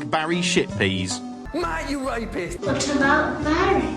Barry Shitpeas. Mate, you rapist! What about Barry?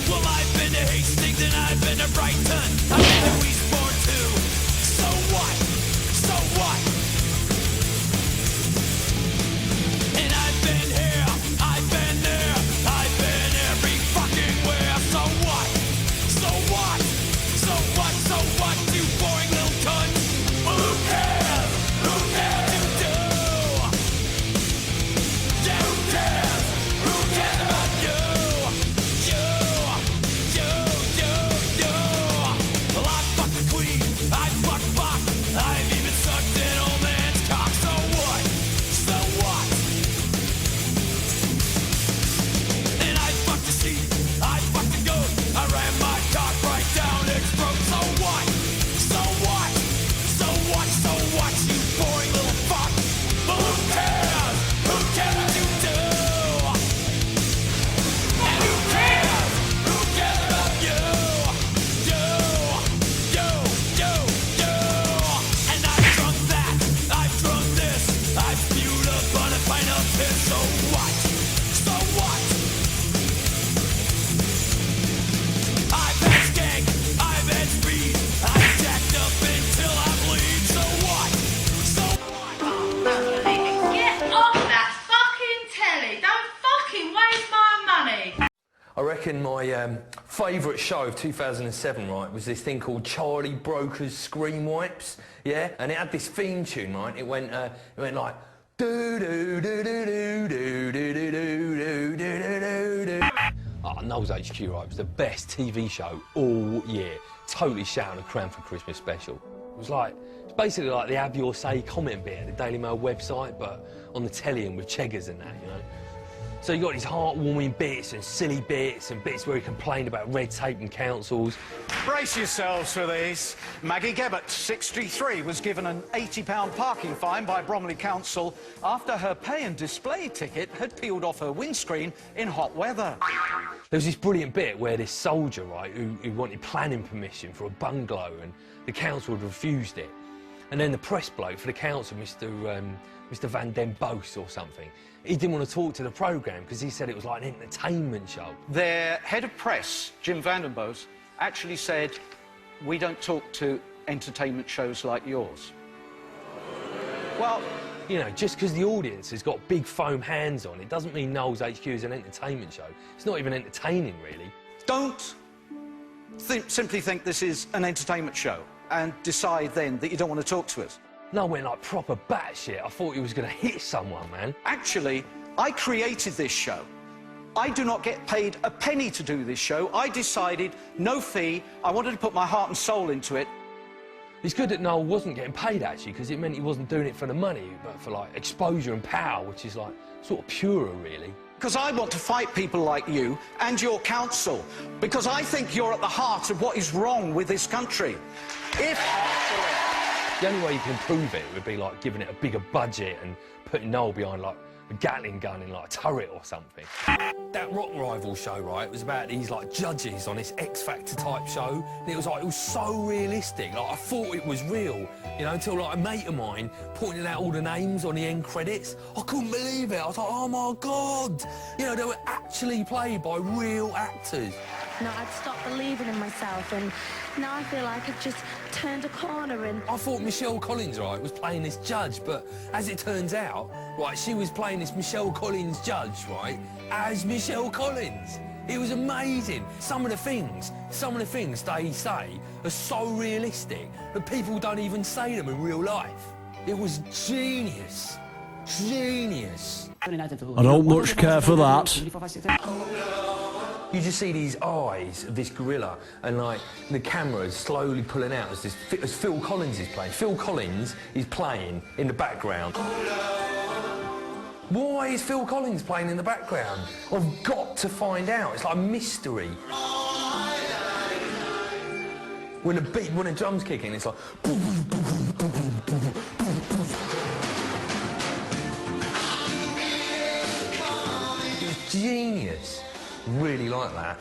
Well, I've been to Hastings and I've been to Brighton. I've been to Eastbourne too. So what? So what? And I've been here, I've been there, I've been every fucking where. So what? So what? So what? So what? You boring little cunt. Well, who cares? Who cares? You do. Yeah, who cares? Who cares about you? Well, I fucked the queen, I fucked Bach, I've even sucked an old man's cock. So what? So what? And I fucked the sheep, I fucked the goat, I ran my cock right down its throat. So what? So what? So what? So what? You boring little fuck. But who cares? Who cares what you do? And who cares? Who cares about you? And I've drunk that, I've drunk this, I've spewed upon a pint of piss. So what? So what? I've had skank, I've had speed, I've jacked up until I bleed. So what? So what? Get off that fucking telly! Don't fucking waste my money! I reckon my favourite show of 2007, right, was this thing called Charlie Broker's Screenwipes, yeah? And it had this theme tune, right? It went like do do do do do do do do do do do do. Oh, Noel's HQ, right, was the best TV show all year. Totally shouting a Cranford Christmas special. It was basically like the Have Your Say comment bit at the Daily Mail website, but on the telly and with Cheggers and that, you know? So you got these heartwarming bits and silly bits and bits where he complained about red tape and councils. Brace yourselves for these. Maggie Gebbott, 63, was given an £80 parking fine by Bromley Council after her pay and display ticket had peeled off her windscreen in hot weather. There was this brilliant bit where this soldier, right, who wanted planning permission for a bungalow and the council had refused it. And then the press bloke for the council, Mr. Van Den Boos or something, he didn't want to talk to the programme because he said it was like an entertainment show. Their head of press, Jim Van Den Boos, actually said, "We don't talk to entertainment shows like yours." Well, You know, just because the audience has got big foam hands on, it doesn't mean Noel's HQ is an entertainment show. It's not even entertaining, really. don't simply think this is an entertainment show and decide then that you don't want to talk to us. Noel went like proper batshit. I thought he was going to hit someone, man. Actually, I created this show. I do not get paid a penny to do this show. I decided, no fee, I wanted to put my heart and soul into it. It's good that Noel wasn't getting paid, actually, because it meant he wasn't doing it for the money, but for, like, exposure and power, which is, like, sort of purer, really. Because I want to fight people like you and your council, because I think you're at the heart of what is wrong with this country. The only way you can improve it would be, like, giving it a bigger budget and putting Noel behind, like, a Gatling gun in, like, a turret or something. That Rock Rival show, right, was about these, like, judges on this X Factor type show, and it was so realistic. Like, I thought it was real, you know, until, like, a mate of mine pointed out all the names on the end credits. I couldn't believe it. I was like, oh, my God. You know, they were actually played by real actors. No, I'd stopped believing in myself, and now I feel like I've just turned a corner and... I thought Michelle Collins, right, was playing this judge, but as it turns out, right, she was playing this Michelle Collins judge, right, as Michelle Collins. It was amazing. Some of the things they say are so realistic that people don't even say them in real life. It was genius. Genius. I don't much care for that. You just see these eyes of this gorilla, and like the camera is slowly pulling out as Phil Collins is playing. Phil Collins is playing in the background. Why is Phil Collins playing in the background? I've got to find out. It's like a mystery. When the drums kick in, it's like. It's genius. Really like that.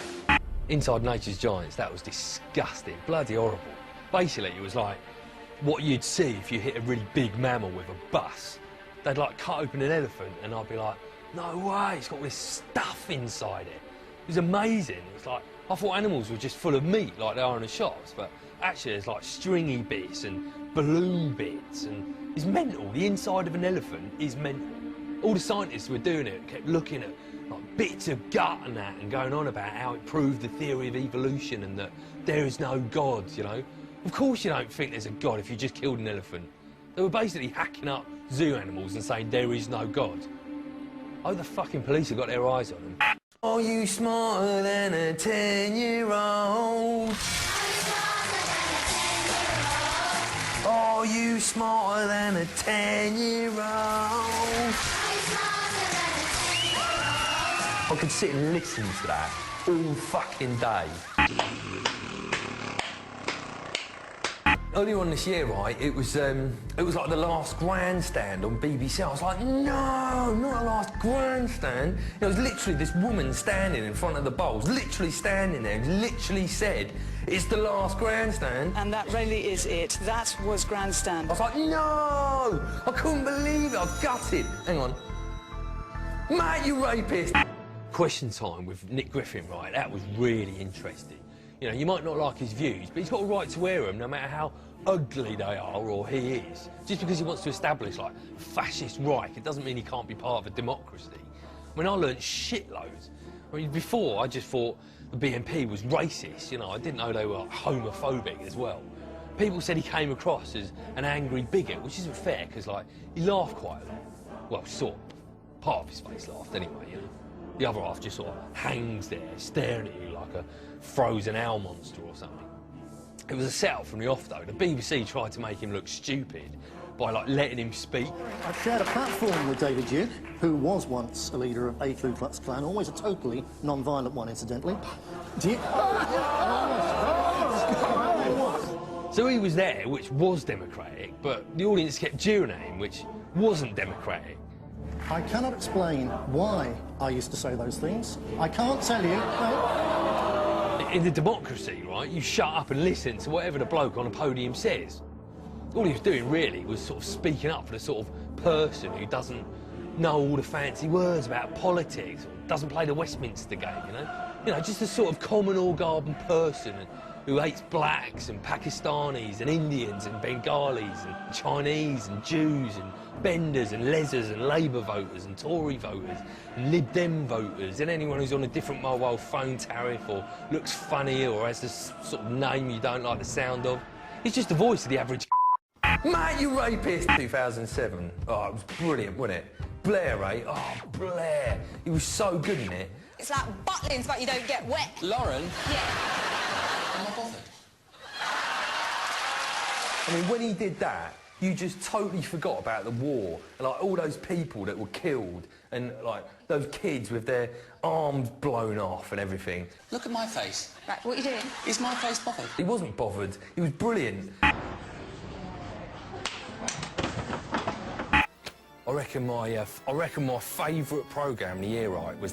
Inside Nature's Giants, that was disgusting, bloody horrible. Basically, it was like what you'd see if you hit a really big mammal with a bus. They'd like cut open an elephant and I'd be like, no way, it's got all this stuff inside it. It was amazing. It's like, I thought animals were just full of meat like they are in the shops, but actually there's like stringy bits and balloon bits, and it's mental. The inside of an elephant is mental. All the scientists were doing it, kept looking at like bits of gut and that, and going on about how it proved the theory of evolution and that there is no God, you know. Of course you don't think there's a God if you just killed an elephant. They were basically hacking up zoo animals and saying there is no God. Oh, the fucking police have got their eyes on them. Are you smarter than a 10-year-old? Are you smarter than a 10-year-old? I could sit and listen to that all fucking day. Earlier on this year, right, it was like the last grandstand on BBC. I was like, no, not the last grandstand. It was literally this woman standing in front of the bowls, literally standing there, and literally said, it's the last grandstand. And that really is it. That was grandstand. I was like, no! I couldn't believe it. I was gutted. Hang on. Mate, you rapist! Question time with Nick Griffin, right? That was really interesting. You know, you might not like his views, but he's got a right to wear them no matter how ugly they are or he is. Just because he wants to establish, like, a fascist Reich, it doesn't mean he can't be part of a democracy. I mean, I learnt shitloads. I mean, before, I just thought the BNP was racist, you know. I didn't know they were like, homophobic as well. People said he came across as an angry bigot, which isn't fair, because, like, he laughed quite a lot. Well, sort of. Part of his face laughed anyway, you know. The other half just sort of hangs there, staring at you like a frozen owl monster or something. It was a set-up from the off, though. The BBC tried to make him look stupid by, like, letting him speak. I shared a platform with David Duke, who was once a leader of a Ku Klux Klan, always a totally non-violent one, incidentally. So he was there, which was democratic, but the audience kept jeering at him, which wasn't democratic. I cannot explain why I used to say those things. I can't tell you, no. In the democracy, right, you shut up and listen to whatever the bloke on a podium says. All he was doing, really, was sort of speaking up for the sort of person who doesn't know all the fancy words about politics, or doesn't play the Westminster game, you know? You know, just a sort of common or garden person who hates blacks and Pakistanis and Indians and Bengalis and Chinese and Jews and Benders and Lesers and Labour voters and Tory voters and Lib Dem voters and anyone who's on a different mobile phone tariff or looks funny or has this sort of name you don't like the sound of. He's just the voice of the average Mate, you rapist! 2007. Oh, it was brilliant, wasn't it? Blair, eh? Oh, Blair. He was so good in it. It's like butlins, but you don't get wet. Lauren? Yeah. Am I bothered? I mean, when he did that, you just totally forgot about the war and, like, all those people that were killed and, like, those kids with their arms blown off and everything. Look at my face. Right, what are you doing? Is my face bothered? He wasn't bothered. He was brilliant. I reckon my favourite programme of the year, right, was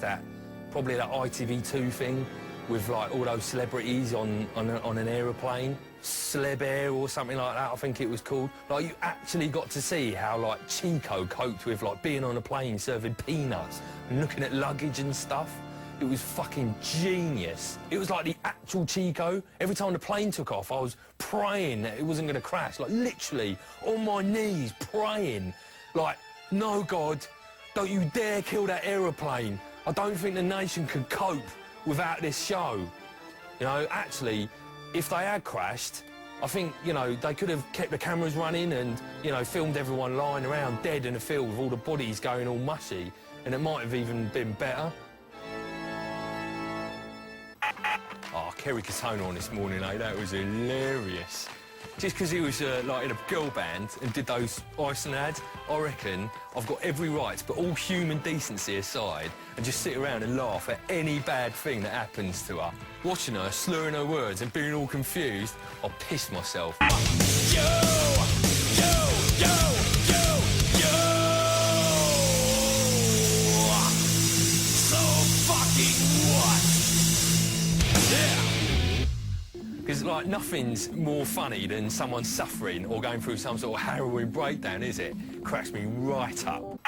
probably that ITV2 thing with, like, all those celebrities on an aeroplane. Celeb Air or something like that, I think it was called. Like, you actually got to see how, like, Chico coped with, like, being on a plane serving peanuts and looking at luggage and stuff. It was fucking genius. It was like the actual Chico. Every time the plane took off, I was praying that it wasn't going to crash. Like, literally, on my knees, praying. Like, no, God, don't you dare kill that aeroplane. I don't think the nation could cope without this show. You know, actually, if they had crashed, I think, you know, they could have kept the cameras running and, you know, filmed everyone lying around dead in the field with all the bodies going all mushy, and it might have even been better. Oh, Kerry Katona on this morning, eh? That was hilarious. Just because he was, like, in a girl band and did those Iceland ads, I reckon I've got every right to put all human decency aside and just sit around and laugh at any bad thing that happens to her. Watching her, slurring her words and being all confused, I'll piss myself. You! So fucking what? Yeah. Because, like, nothing's more funny than someone suffering or going through some sort of harrowing breakdown, is it? Cracks me right up.